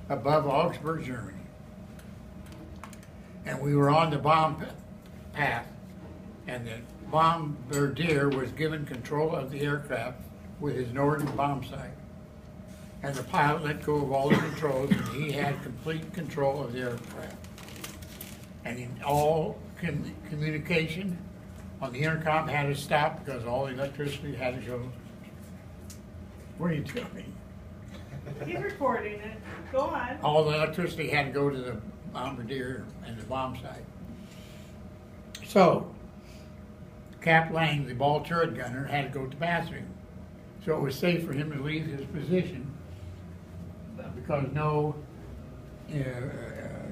above Augsburg, Germany. And we were on the bomb path, and the bombardier was given control of the aircraft with his northern bomb sight. And the pilot let go of all the controls, and he had complete control of the aircraft. And in all communication on the intercom had to stop because all the electricity had to go. What are you doing? He's recording it. Go on. All the electricity had to go to the bombardier and the bomb site. So, Cap Lang, the ball turret gunner, had to go to the bathroom. So it was safe for him to leave his position because no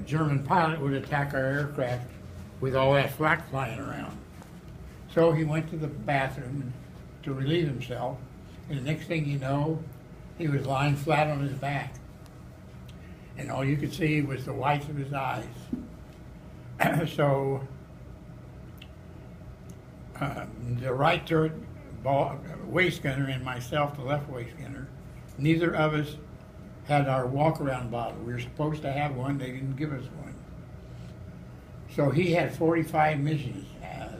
German pilot would attack our aircraft with all that flak flying around. So he went to the bathroom to relieve himself, and the next thing you know, he was lying flat on his back. And all you could see was the whites of his eyes. So the right turret waist gunner and myself, the left waist gunner, neither of us had our walk-around bottle. We were supposed to have one, they didn't give us one. So he had 45 missions,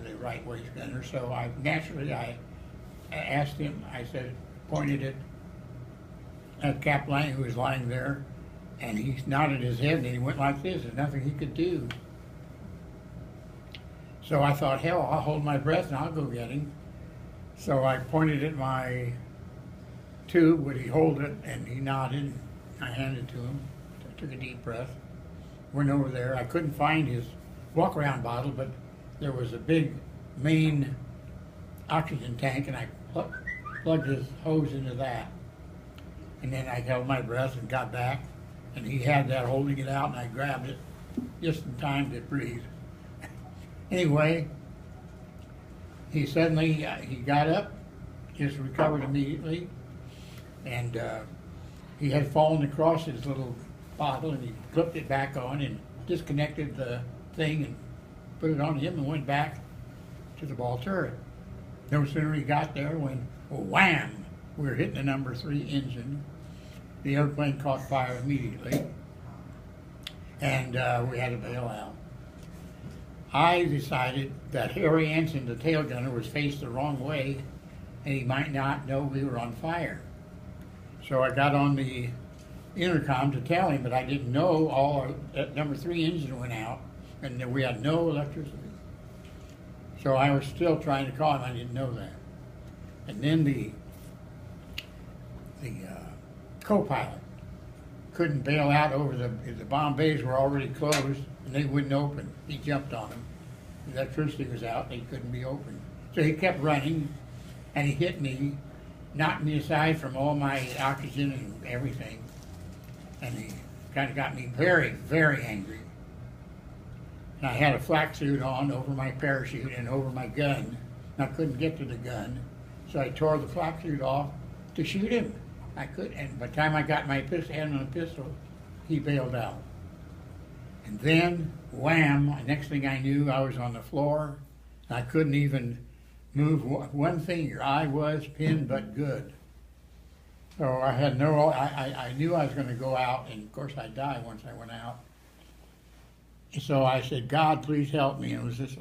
the right waist gunner, so I asked him, I said, pointed it at Cap Lang, who was lying there, and he nodded his head and he went like this. There's nothing he could do. So I thought, hell, I'll hold my breath and I'll go get him. So I pointed at my tube, would he hold it, and he nodded. I handed it to him. I took a deep breath. Went over there. I couldn't find his walk-around bottle, but there was a big main oxygen tank, and I plugged his hose into that. And then I held my breath and got back, and he had that holding it out, and I grabbed it just in time to breathe. Anyway, he suddenly, he got up, just recovered immediately, and he had fallen across his little bottle, and he flipped it back on and disconnected the thing and put it on him and went back to the ball turret. No sooner he got there when, wham, we were hitting the number 3 engine. The airplane caught fire immediately, and we had to bail out. I decided that Harry Anson, the tail gunner, was faced the wrong way, and he might not know we were on fire. So I got on the intercom to tell him, but I didn't know that number 3 engine went out, and that we had no electricity. So I was still trying to call him. I didn't know that. And then the co-pilot couldn't bail out over the bomb bays were already closed and they wouldn't open. He jumped on them. The electricity was out and they couldn't be opened. So he kept running and he hit me, knocked me aside from all my oxygen and everything. And he kind of got me very, very angry. And I had a flak suit on over my parachute and over my gun. And I couldn't get to the gun. So I tore the flak suit off to shoot him. I could, and by the time I got my hand on the pistol, he bailed out. And then, wham, next thing I knew, I was on the floor. I couldn't even move one finger. I was pinned but good. So I had I knew I was going to go out, and of course I'd die once I went out. So I said, God, please help me. And it was just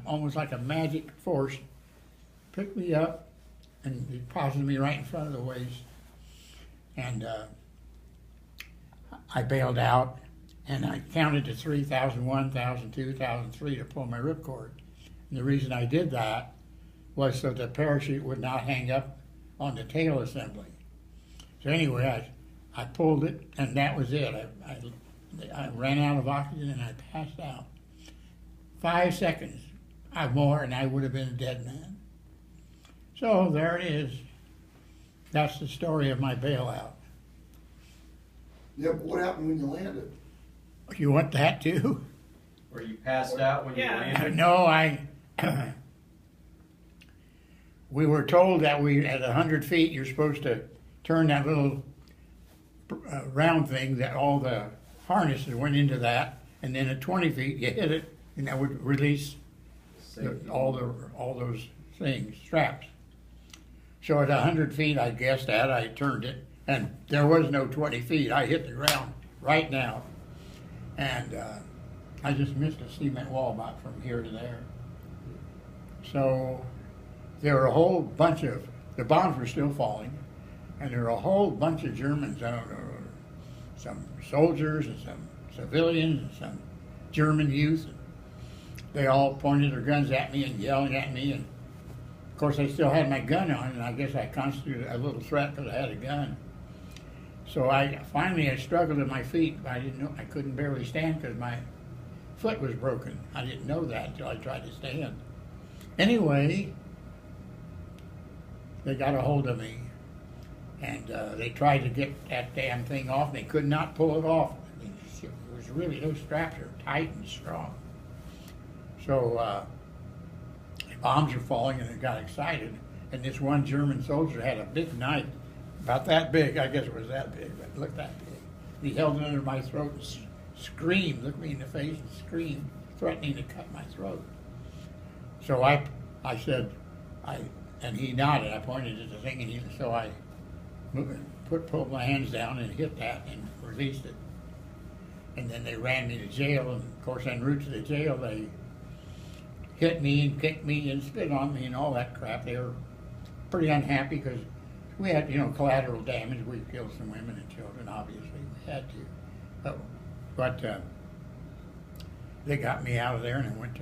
almost like a magic force. Picked me up and deposited me right in front of the waist. And I bailed out, and I counted to 3, 1,001, 1,002, 1,003 to pull my ripcord. And the reason I did that was so the parachute would not hang up on the tail assembly. So anyway, I pulled it, and that was it. I ran out of oxygen, and I passed out. 5 seconds more, and I would have been a dead man. So there it is. That's the story of my bailout. Yeah, but what happened when you landed? You want that too? Were you passed out when you landed? No, we were told that at 100 feet you're supposed to turn that little round thing that all the harnesses went into that, and then at 20 feet you hit it, and that would release all those things, straps. So at 100 feet, I guessed at, I turned it, and there was no 20 feet. I hit the ground right now. And I just missed a cement wall about from here to there. So there were a whole bunch of, the bombs were still falling, and there were a whole bunch of Germans, some soldiers and some civilians and some German youth. They all pointed their guns at me and yelling at me, and of course I still had my gun on, and I guess I constituted a little threat because I had a gun. So I struggled to my feet. I didn't know, I couldn't barely stand because my foot was broken. I didn't know that until I tried to stand. Anyway, they got a hold of me, and they tried to get that damn thing off, and they could not pull it off. It was really, those straps are tight and strong. So the bombs were falling, and they got excited, and this one German soldier had a big knife, about that big. I guess it was that big, but it looked that big. He held it under my throat and screamed, looked me in the face and screamed, threatening to cut my throat. So I said, and he nodded. I pointed at the thing, and so I pulled my hands down and hit that and released it. And then they ran me to jail, and of course, en route to the jail, they hit me and kicked me and spit on me and all that crap. They were pretty unhappy because we had, collateral damage. We killed some women and children, obviously. We had to. But they got me out of there, and I went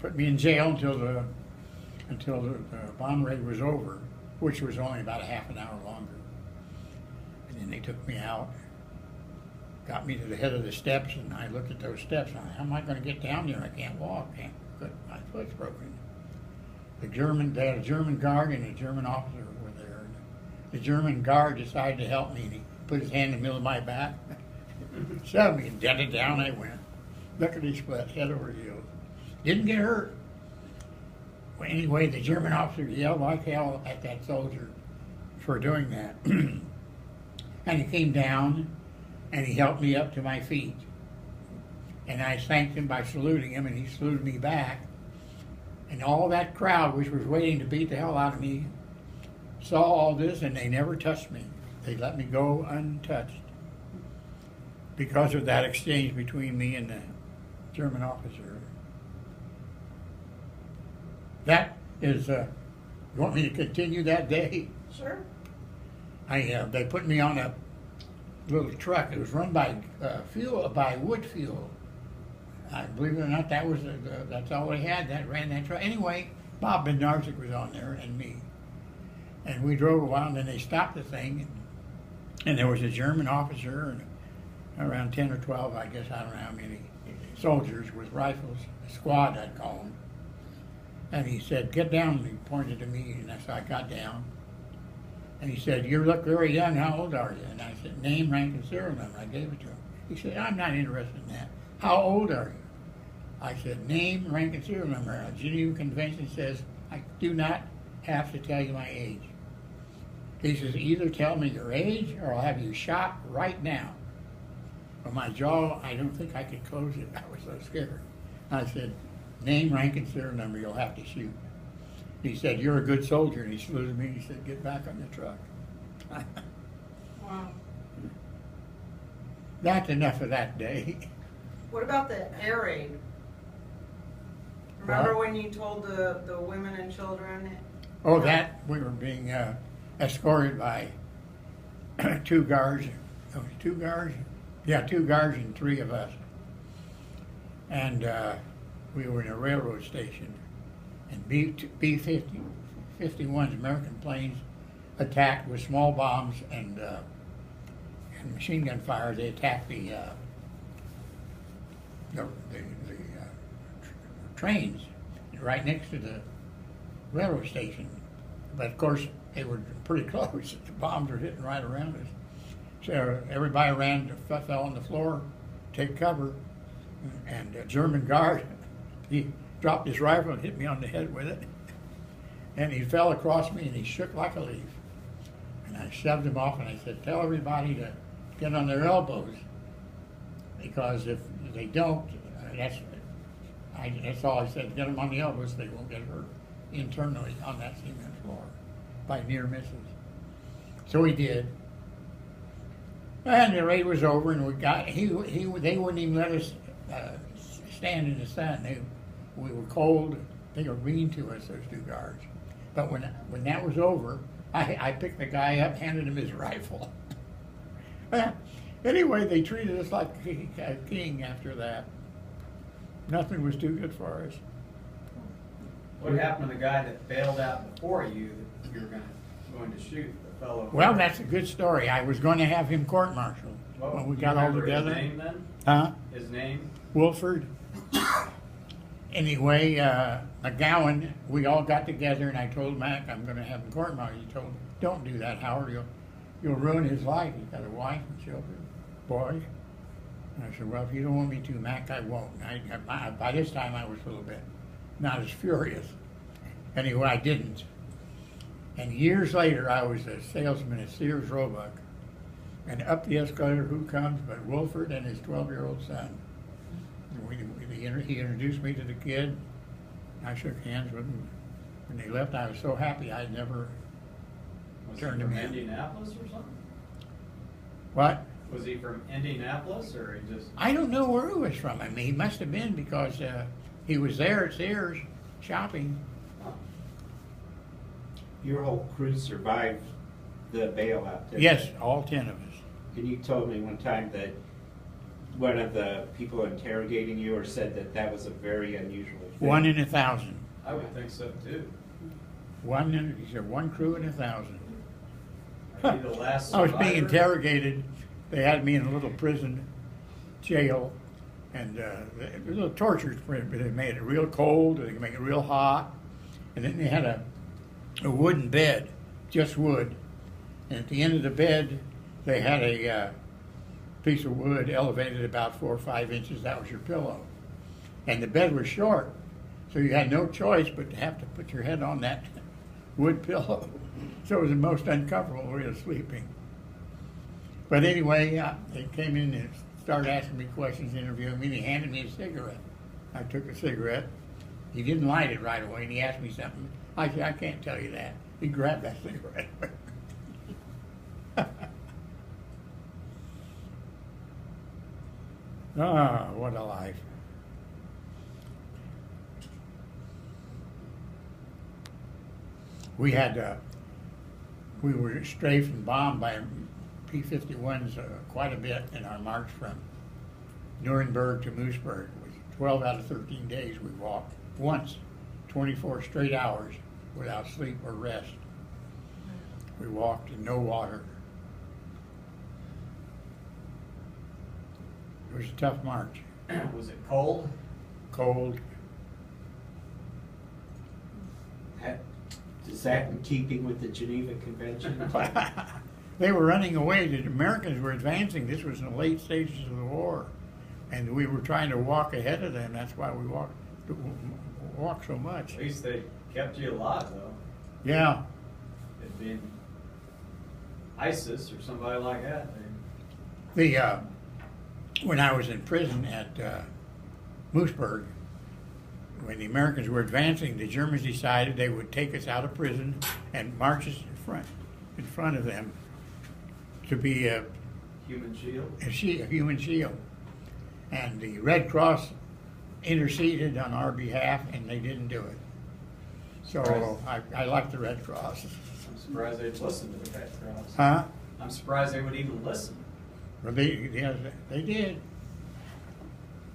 put me in jail until the bomb raid was over, which was only about a half an hour longer. And then they took me out, got me to the head of the steps, and I looked at those steps, and how am I going to get down there? I can't walk. My foot's broken. They had a German guard and a German officer were there. And the German guard decided to help me, and he put his hand in the middle of my back, shoved me, and dented down I went. Lickety split, head over heels. Didn't get hurt. Well, anyway, the German officer yelled like hell at that soldier for doing that. And he came down, and he helped me up to my feet. And I thanked him by saluting him, and he saluted me back. And all that crowd, which was waiting to beat the hell out of me, saw all this, and they never touched me. They let me go untouched because of that exchange between me and the German officer. That is, you want me to continue that day? Sure. They put me on a little truck. It was run by wood fuel. Believe it or not, that's all they had. That ran that truck. Anyway, Bob Benarzik was on there and me, and we drove a while. And then they stopped the thing, and there was a German officer and around 10 or 12, I guess, I don't know how many soldiers with rifles, a squad I'd call them. And he said, "Get down." And he pointed to me, and so I got down. And he said, "You look very young. How old are you?" And I said, "Name, rank, and serial number." I gave it to him. He said, "I'm not interested in that. How old are you?" I said, "Name, rank, and serial number." A Geneva Convention says I do not have to tell you my age. He says, "Either tell me your age or I'll have you shot right now." But my jaw, I don't think I could close it. I was so scared. I said, "Name, rank, and serial number, you'll have to shoot." He said, "You're a good soldier." And he saluted me and he said, "Get back on the truck." Wow. That's enough of that day. What about the air raid? Remember What? when you told the women and children? Oh, that, we were being escorted by two guards. Oh, 2 guards? Yeah, 2 guards and 3 of us. And we were in a railroad station. And B-51s, American planes, attacked with small bombs and machine gun fire. They attacked the trains right next to the railroad station. But of course, they were pretty close. The bombs were hitting right around us. So everybody fell on the floor, take cover. And a German guard, he dropped his rifle and hit me on the head with it. And he fell across me and he shook like a leaf. And I shoved him off and I said, "Tell everybody to get on their elbows. Because if they don't, that's all I said, get them on the elbows, they won't get hurt internally on that cement floor by near misses." So he did. And the raid was over, and they wouldn't even let us stand in the sun. We were cold. They were mean to us, those two guards. But when that was over, I picked the guy up, handed him his rifle. Anyway, they treated us like a king after that. Nothing was too good for us. What happened to the guy that bailed out before you that you were going to shoot, the fellow? Well, that's a good story. I was going to have him court-martialed when we got all together. His name then? Huh? His name? Wolford. Anyway, McGowan, we all got together, and I told Mac I'm going to have him court-martialed. He told me, "Don't do that, Howard. You'll ruin his life. He's got a wife and children, boys." And I said, "Well, if you don't want me to, Mac, I won't." By this time, I was a little bit not as furious. Anyway, I didn't. And years later, I was a salesman at Sears Roebuck. And up the escalator, who comes but Wolford and his 12-year-old son. He introduced me to the kid. I shook hands with him. When they left, I was so happy I'd never turned him from in. Indianapolis or something? What? Was he from Indianapolis, or he just... I don't know where he was from. I mean, he must have been, because he was there at Sears shopping. Your whole crew survived the bailout, didn't Yes, it? all 10 of us. And you told me one time that one of the people interrogating you or said that was a very unusual thing. 1 in 1,000. I would think so, too. He said 1 crew in 1,000. Are you the last I was being survivor? interrogated. They had me in a little prison jail, and a little torture. But they made it real cold. They make it real hot, and then they had a wooden bed, just wood. And at the end of the bed, they had a piece of wood elevated about 4 or 5 inches. That was your pillow, and the bed was short, so you had no choice but to have to put your head on that wood pillow. So it was the most uncomfortable way of sleeping. But anyway, they came in and started asking me questions, interviewing me, and he handed me a cigarette. I took a cigarette. He didn't light it right away, and he asked me something. I said, "I can't tell you that." He grabbed that cigarette. Ah, what a life. We were strafed and bombed by P-51s quite a bit in our march from Nuremberg to Moosburg. It was 12 out of 13 days we walked. Once, 24 straight hours without sleep or rest. We walked in no water. It was a tough march. Was it cold? Cold. Is that in keeping with the Geneva Convention? They were running away. The Americans were advancing. This was in the late stages of the war. And we were trying to walk ahead of them. That's why we walked so much. At least they kept you alive, though. Yeah. It'd been ISIS or somebody like that. When I was in prison at Moosburg, when the Americans were advancing, the Germans decided they would take us out of prison and march us in front of them to be a Human shield? a human shield. And the Red Cross interceded on our behalf, and they didn't do it. So I like the Red Cross. I'm surprised they'd listen to the Red Cross. Huh? I'm surprised they would even listen. Well, they did.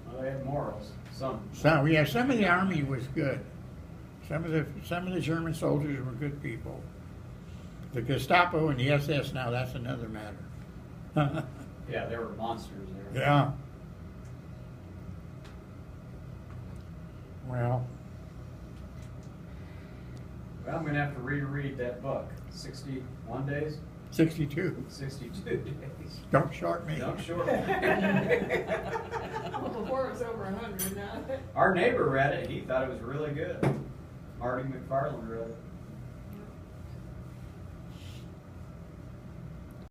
Well, they had morals. Some. Some of the army was good. Some of the German soldiers were good people. The Gestapo and the SS, now that's another matter. Yeah, they were monsters there. Yeah. Well, Well, I'm going to have to reread that book. 61 days? 62. 62 days. Don't short me. Don't short. Well, before it was over 100 now. Our neighbor read it. He thought it was really good. Marty McFarland read it.